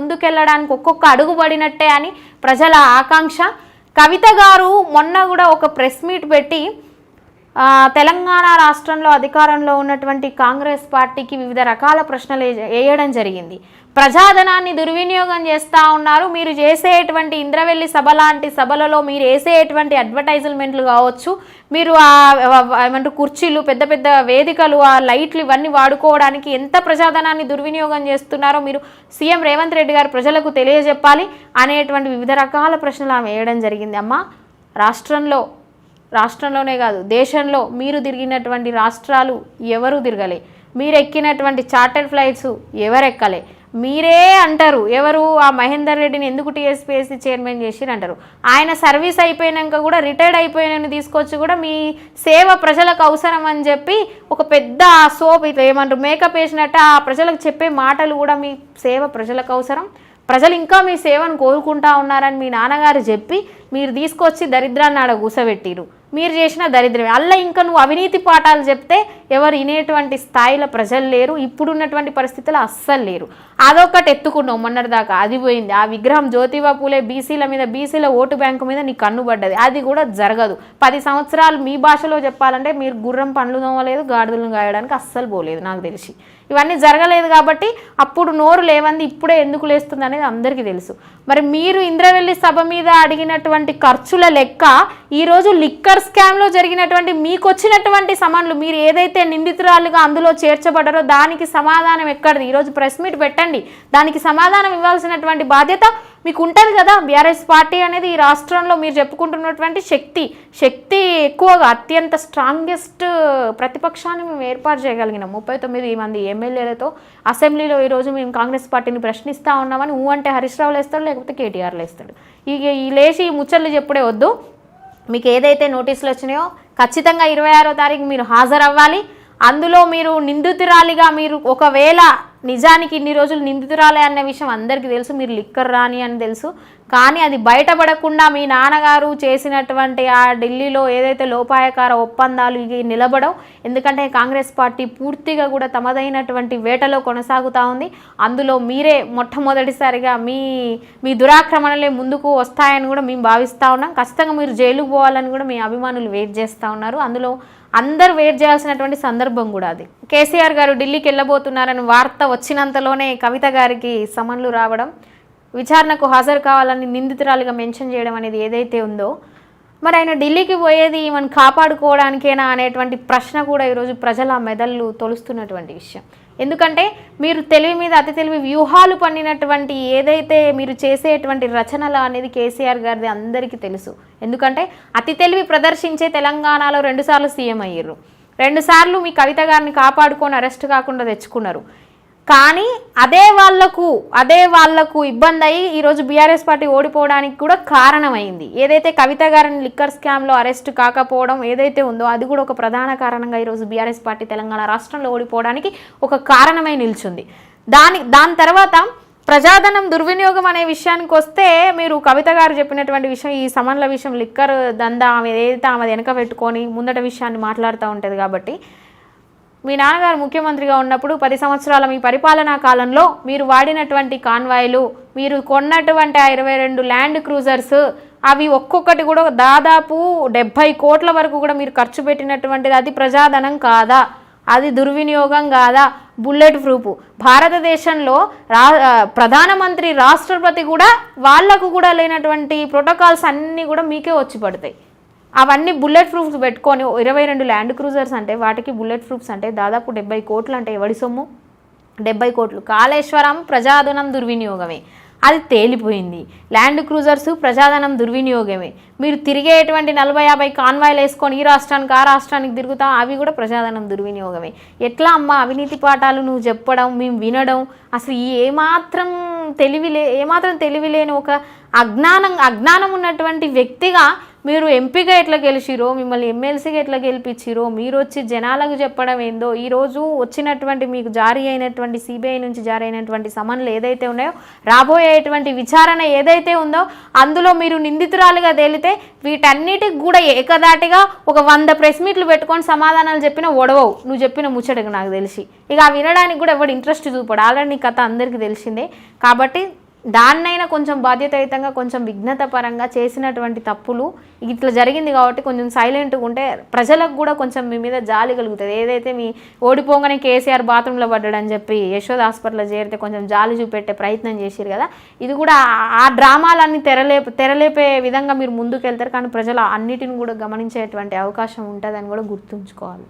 ముందుకెళ్ళడానికి ఒక్కొక్క అడుగు పడినట్టే అని ప్రజల ఆకాంక్ష. కవిత గారు మొన్న కూడా ఒక ప్రెస్ మీట్ పెట్టి తెలంగాణ రాష్ట్రంలో అధికారంలో ఉన్నటువంటి కాంగ్రెస్ పార్టీకి వివిధ రకాల ప్రశ్నలు వేయడం జరిగింది. ప్రజాధనాన్ని దుర్వినియోగం చేస్తూ ఉన్నారు, మీరు చేసేటువంటి ఇంద్రవెల్లి సభ లాంటి సభలలో మీరు వేసేటువంటి అడ్వర్టైజ్మెంట్లు కావచ్చు, మీరు ఏమంటారు కుర్చీలు, పెద్ద పెద్ద వేదికలు, ఆ లైట్లు ఇవన్నీ వాడుకోవడానికి ఎంత ప్రజాధనాన్ని దుర్వినియోగం చేస్తున్నారో మీరు సీఎం రేవంత్ రెడ్డి గారు ప్రజలకు తెలియజెప్పాలి అనేటువంటి వివిధ రకాల ప్రశ్నలు ఆమె వేయడం జరిగింది. అమ్మ, రాష్ట్రంలోనే కాదు దేశంలో మీరు తిరిగినటువంటి రాష్ట్రాలు ఎవరు తిరగలే, మీరు ఎక్కినటువంటి చార్టర్డ్ ఫ్లైట్స్ ఎవరు ఎక్కలే. మీరే అంటారు, ఎవరు ఆ మహేందర్ రెడ్డిని ఎందుకు టీఎస్పీఎస్సీ చైర్మన్ చేసిరు అంటారు. ఆయన సర్వీస్ అయిపోయినాక కూడా రిటైర్డ్ అయిపోయిన తీసుకొచ్చి కూడా మీ సేవ ప్రజలకు అవసరం అని చెప్పి ఒక పెద్ద సోప్ ఇట్లా ఏమంటారు మేకప్ వేసినట్టు ఆ ప్రజలకు చెప్పే మాటలు కూడా మీ సేవ ప్రజలకు అవసరం, ప్రజలు ఇంకా మీ సేవను కోరుకుంటా ఉన్నారని మీ నాన్నగారు చెప్పి మీరు తీసుకొచ్చి దరిద్రాన్ని ఆడ కూసబెట్టిరు. మీరు చేసిన దరిద్రమే. అల్ల ఇంకా నువ్వు అవినీతి పాఠాలు చెప్తే ఎవరు వినేటువంటి స్థాయిలో ప్రజలు లేరు, ఇప్పుడున్నటువంటి పరిస్థితులు అస్సలు లేరు. అదొకటి ఎత్తుకున్నావు మొన్నటిదాకా, అది పోయింది. ఆ విగ్రహం జ్యోతిబా పూలే బీసీల మీద, బీసీల ఓటు బ్యాంకు మీద నీ కన్ను పడ్డది, అది కూడా జరగదు. 10 సంవత్సరాలు మీ భాషలో చెప్పాలంటే మీరు గుర్రం పండ్లు తోమలేదు, గాడిదలను గాయడానికి అస్సలు పోలేదు నాకు తెలిసి. ఇవన్నీ జరగలేదు కాబట్టి అప్పుడు నోరు లేవంది, ఇప్పుడే ఎందుకు లేస్తుంది అనేది అందరికీ తెలుసు. మరి మీరు ఇంద్రవెల్లి సభ మీద అడిగినటువంటి ఖర్చుల లెక్క ఈరోజు లిక్కర్ స్కామ్లో జరిగినటువంటి మీకు వచ్చినటువంటి సమన్లు మీరు ఏదైతే నిందితురాలుగా అందులో చేర్చబడ్డారో దానికి సమాధానం ఎక్కడిది? ఈరోజు ప్రెస్ మీట్ పెట్టండి, దానికి సమాధానం ఇవ్వాల్సినటువంటి బాధ్యత మీకు ఉంటుంది కదా. బీఆర్ఎస్ పార్టీ అనేది ఈ రాష్ట్రంలో మీరు చెప్పుకుంటున్నటువంటి శక్తి ఎక్కువగా అత్యంత స్ట్రాంగెస్ట్ ప్రతిపక్షాన్ని మేము ఏర్పాటు చేయగలిగినాం 39 మంది ఎమ్మెల్యేలతో. అసెంబ్లీలో ఈరోజు మేము కాంగ్రెస్ పార్టీని ప్రశ్నిస్తూ ఉన్నామని అంటే హరీష్ రావు లేస్తాడు, లేకపోతే కేటీఆర్ లేస్తాడు. ఈ లేచి ఈ ముచ్చట్లు చెప్పుడే వద్దు. మీకు ఏదైతే నోటీసులు వచ్చినాయో ఖచ్చితంగా 26వ తారీఖు మీరు హాజరవ్వాలి. అందులో మీరు నిందితురాలిగా మీరు ఒకవేళ నిజానికి ఇన్ని రోజులు నిందితురాలే అనే విషయం అందరికీ తెలుసు, మీరు లిక్కర్ రాని అని తెలుసు. కానీ అది బయటపడకుండా మీ నాన్నగారు చేసినటువంటి ఆ ఢిల్లీలో ఏదైతే లోపాయకార ఒప్పందాలు ఇవి నిలబడవు. ఎందుకంటే కాంగ్రెస్ పార్టీ పూర్తిగా కూడా తమదైనటువంటి వేటలో కొనసాగుతూ ఉంది. అందులో మీరే మొట్టమొదటిసారిగా మీ దురాక్రమణలే ముందుకు వస్తాయని కూడా మేము భావిస్తూ ఉన్నాం. ఖచ్చితంగా మీరు జైలుకు పోవాలని కూడా మీ అభిమానులు వెయిట్ చేస్తూ ఉన్నారు. అందులో అందరూ వెయిట్ చేయాల్సినటువంటి సందర్భం కూడా అది. కేసీఆర్ గారు ఢిల్లీకి వెళ్ళబోతున్నారని వార్త వచ్చినంతలోనే కవిత గారికి సమన్లు రావడం, విచారణకు హాజరు కావాలని నిందితురాలుగా మెన్షన్ చేయడం అనేది ఏదైతే ఉందో, మరి ఆయన ఢిల్లీకి పోయేది ఈమెను కాపాడుకోవడానికేనా అనేటువంటి ప్రశ్న కూడా ఈరోజు ప్రజల మెదళ్ళు తొలుస్తున్నటువంటి విషయం. ఎందుకంటే మీరు తెలివి మీద అతి తెలివి వ్యూహాలు పన్నినటువంటి ఏదైతే మీరు చేసేటువంటి రచనలు అనేది కేసీఆర్ గారిది అందరికీ తెలుసు. ఎందుకంటే అతి తెలివి ప్రదర్శించే తెలంగాణలో 2 సార్లు సీఎం అయ్యారు, 2 సార్లు మీ కవిత గారిని కాపాడుకొని అరెస్ట్ కాకుండా తెచ్చుకున్నారు. కానీ అదే వాళ్లకు ఇబ్బంది అయ్యి ఈరోజు బీఆర్ఎస్ పార్టీ ఓడిపోవడానికి కూడా కారణమైంది. ఏదైతే కవిత గారిని లిక్కర్ స్కామ్లో అరెస్ట్ కాకపోవడం ఏదైతే ఉందో అది కూడా ఒక ప్రధాన కారణంగా ఈరోజు బీఆర్ఎస్ పార్టీ తెలంగాణ రాష్ట్రంలో ఓడిపోవడానికి ఒక కారణమై నిల్చుంది. దాని తర్వాత ప్రజాధనం దుర్వినియోగం అనే విషయానికి వస్తే మీరు కవిత గారు చెప్పినటువంటి విషయం, ఈ సమన్ల విషయం, లిక్కర్ దందా ఆమె ఏదైతే ఆమె వెనక పెట్టుకొని ముందట విషయాన్ని మాట్లాడుతూ ఉంటుంది. కాబట్టి మీ నాన్నగారు ముఖ్యమంత్రిగా ఉన్నప్పుడు 10 సంవత్సరాల మీ పరిపాలనా కాలంలో మీరు వాడినటువంటి కాన్వాయ్లు, మీరు కొన్నటువంటి 22 ల్యాండ్ క్రూజర్స్, అవి ఒక్కొక్కటి కూడా దాదాపు 70 కోట్ల వరకు కూడా మీరు ఖర్చు పెట్టినటువంటిది అది ప్రజాధనం కాదా? అది దుర్వినియోగం కాదా? బుల్లెట్ ప్రూఫ్ భారతదేశంలో ప్రధానమంత్రి, రాష్ట్రపతి కూడా వాళ్లకు కూడా లేనటువంటి ప్రోటోకాల్స్ అన్నీ కూడా మీకే వచ్చి పడతాయి. అవన్నీ బుల్లెట్ ప్రూఫ్స్ పెట్టుకొని 22 ల్యాండ్ క్రూజర్స్ అంటే వాటికి బుల్లెట్ ప్రూఫ్స్ అంటే దాదాపు 70 కోట్లు అంటే ఎవడి సొమ్ము? 70 కోట్లు. కాళేశ్వరం ప్రజాధనం దుర్వినియోగమే, అది తేలిపోయింది. ల్యాండ్ క్రూజర్స్ ప్రజాధనం దుర్వినియోగమే. మీరు తిరిగేటువంటి 40-50 కాన్వాయ్లు వేసుకొని ఈ రాష్ట్రానికి ఆ రాష్ట్రానికి తిరుగుతాం, అవి కూడా ప్రజాధనం దుర్వినియోగమే. ఎట్లా అమ్మ అవినీతి పాఠాలు నువ్వు చెప్పడం, మేము వినడం? అసలు ఏమాత్రం తెలివిలేని ఒక అజ్ఞానం ఉన్నటువంటి వ్యక్తిగా మీరు ఎంపీగా ఎట్లా గెలిచిరో, మిమ్మల్ని ఎమ్మెల్సీగా ఎట్లా గెలిపించిరో, మీరు వచ్చి జనాలకు చెప్పడం ఏందో, ఈరోజు వచ్చినటువంటి మీకు జారీ అయినటువంటి సిబిఐ నుంచి జారీ అయినటువంటి సమన్లు ఏదైతే ఉన్నాయో, రాబోయేటువంటి విచారణ ఏదైతే ఉందో అందులో మీరు నిందితురాలుగా తేలితే వీటన్నిటికి కూడా ఏకదాటిగా ఒక 100 ప్రెస్ మీట్లు పెట్టుకొని సమాధానాలు చెప్పిన ఒడవవు నువ్వు చెప్పిన ముచ్చటకు నాకు తెలిసి. ఇక వినడానికి కూడా ఎవడు ఇంట్రెస్ట్ చూపడు. ఆల్రెడీ నీ కథ అందరికీ తెలిసిందే. కాబట్టి దాన్నైనా కొంచెం బాధ్యతాయుతంగా కొంచెం విఘ్నత పరంగా చేసినటువంటి తప్పులు ఇట్లా జరిగింది కాబట్టి కొంచెం సైలెంట్గా ఉంటే ప్రజలకు కూడా కొంచెం మీ మీద జాలి కలుగుతుంది. ఏదైతే మీ ఓడిపోగానే కేసీఆర్ బాత్రూంలో పడ్డాడని చెప్పి యశోద హాస్పిటల్లో చేరితే కొంచెం జాలి చూపెట్టే ప్రయత్నం చేశారు కదా, ఇది కూడా ఆ డ్రామాలన్నీ తెరలేపే విధంగా మీరు ముందుకు వెళ్తారు. కానీ ప్రజలు అన్నిటిని కూడా గమనించేటువంటి అవకాశం ఉంటుందని కూడా గుర్తుంచుకోవాలి.